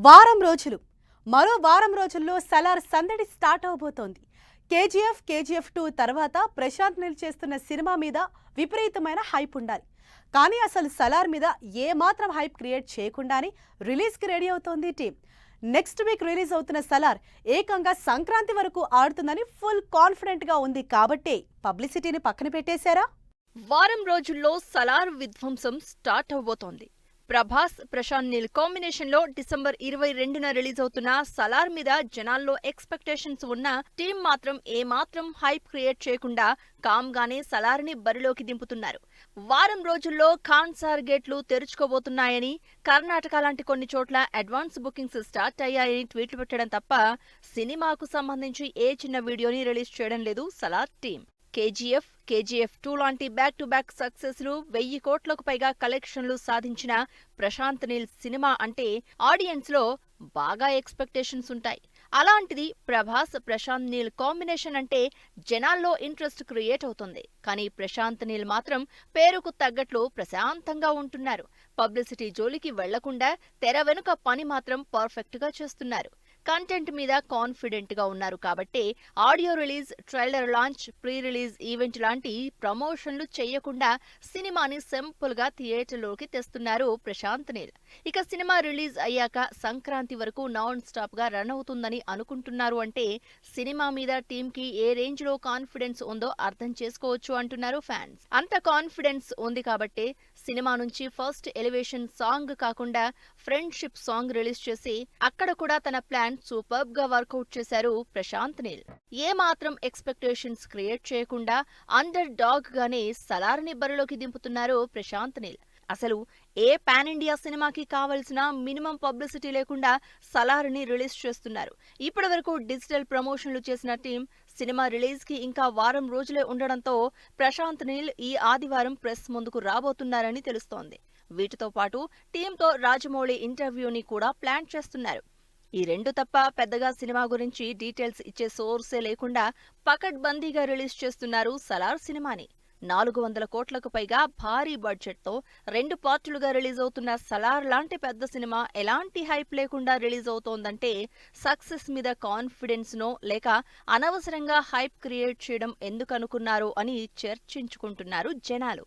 వారం రోజులు మరో వారం రోజుల్లో సలార్ సందడి స్టార్ట్ అవబోతోంది. కేజీఎఫ్ 2 తర్వాత ప్రశాంత్ నీల్ చేస్తున్న సినిమా మీద విపరీతమైన హైప్ ఉండాలి. కానీ అసలు సలార్ మీద ఏ మాత్రం హైప్ క్రియేట్ చేయకుండానే రిలీజ్కి రెడీ అవుతోంది టీం. నెక్స్ట్ వీక్ రిలీజ్ అవుతున్న సలార్ ఏకంగా సంక్రాంతి వరకు ఆడుతుందని ఫుల్ కాన్ఫిడెంట్గా ఉంది. కాబట్టే పబ్లిసిటీని పక్కన పెట్టేశారా? వారం రోజుల్లో సలార్ విధ్వంసం స్టార్ట్ అవబోతోంది. ప్రభాస్, ప్రశాంత్ నీల్ కాంబినేషన్లో డిసెంబర్ 22న రిలీజ్ అవుతున్న సలార్ మీద జనాల్లో ఎక్స్పెక్టేషన్స్ ఉన్న టీం మాత్రం ఏమాత్రం హైప్ క్రియేట్ చేయకుండా కామ్గానే సలార్ని బరిలోకి దింపుతున్నారు. వారం రోజుల్లో ఖాన్సార్ గేట్లు తెరుచుకోబోతున్నాయని, కర్ణాటక లాంటి కొన్ని చోట్ల అడ్వాన్స్ బుకింగ్స్ స్టార్ట్ అయ్యాయని ట్వీట్లు పెట్టడం తప్ప సినిమాకు సంబంధించి ఏ చిన్న వీడియోని రిలీజ్ చేయడం లేదు సలార్ టీం. కేజీఎఫ్ 2 లాంటి బ్యాక్ టు బ్యాక్ సక్సెస్లు, 1000 కోట్లకు పైగా కలెక్షన్లు సాధించిన ప్రశాంత్ నీల్ సినిమా అంటే ఆడియన్స్లో బాగా ఎక్స్పెక్టేషన్స్ ఉంటాయి. అలాంటిది ప్రభాస్, ప్రశాంత్ నీల్ కాంబినేషన్ అంటే జనాల్లో ఇంట్రెస్ట్ క్రియేట్ అవుతుంది. కానీ ప్రశాంత్ నీల్ మాత్రం పేరుకు తగ్గట్లు ప్రశాంతంగా ఉంటున్నారు. పబ్లిసిటీ జోలికి వెళ్లకుండా తెర వెనుక పని మాత్రం పర్ఫెక్ట్ గా చేస్తున్నారు. కంటెంట్ మీద కాన్ఫిడెంట్ గా ఉన్నారు కాబట్టి audio release, trailer launch, pre release event లాంటి ప్రమోషన్లు చేయకుండా సినిమాని సింపుల్ గా థియేటర్లోకి తెస్తున్నారు ప్రశాంత్ నీల్. ఇక సినిమా రిలీజ్ అయ్యాక సంక్రాంతి వరకు నాన్ స్టాప్ గా రన్ అవుతుందని అనుకుంటున్నారు అంటే సినిమా మీద టీమ్ కి ఏ రేంజ్ లో కాన్ఫిడెన్స్ ఉందో అర్థం చేసుకోవచ్చు అంటున్నారు ఫ్యాన్స్. అంత కాన్ఫిడెన్స్ ఉంది కాబట్టే సినిమా నుంచి ఫస్ట్ ఎలివేషన్ సాంగ్ కాకుండా ఫ్రెండ్షిప్ సాంగ్ రిలీజ్ చేసి అక్కడ కూడా తన ప్లాన్ సూపర్బ్ గా వర్కౌట్ చేశారు ప్రశాంత్ నీల్. ఏ మాత్రం ఎక్స్పెక్టేషన్స్ క్రియేట్ చేయకుండా అండర్ డాగ్ గానే సలార్ని బరిలోకి దింపుతున్నారు ప్రశాంత్ నీల్. అసలు ఏ పాన్ ఇండియా సినిమాకి కావలసిన మినిమం పబ్లిసిటీ లేకుండా సలార్ని రిలీజ్ చేస్తున్నారు. ఇప్పటి వరకు డిజిటల్ ప్రమోషన్లు చేసిన టీం సినిమా రిలీజ్ కి ఇంకా వారం రోజులే ఉండడంతో ప్రశాంత్ నీల్ ఈ ఆదివారం ప్రెస్ ముందుకు రాబోతున్నారని తెలుస్తోంది. వీటితో పాటు టీంతో రాజమౌళి ఇంటర్వ్యూని కూడా ప్లాన్ చేస్తున్నారు. ఈ రెండు తప్ప పెద్దగా సినిమా గురించి డీటెయిల్స్ ఇచ్చే సోర్సే లేకుండా పకడ్బందీగా రిలీజ్ చేస్తున్నారు సలార్ సినిమాని. 400 కోట్లకు పైగా భారీ బడ్జెట్తో 2 పార్టులుగా రిలీజ్ అవుతున్న సలార్ లాంటి పెద్ద సినిమా ఎలాంటి హైప్ లేకుండా రిలీజ్ అవుతోందంటే సక్సెస్ మీద కాన్ఫిడెన్స్ నో లేక అనవసరంగా హైప్ క్రియేట్ చేయడం ఎందుకనుకున్నారో అని చర్చించుకుంటున్నారు జనాలు.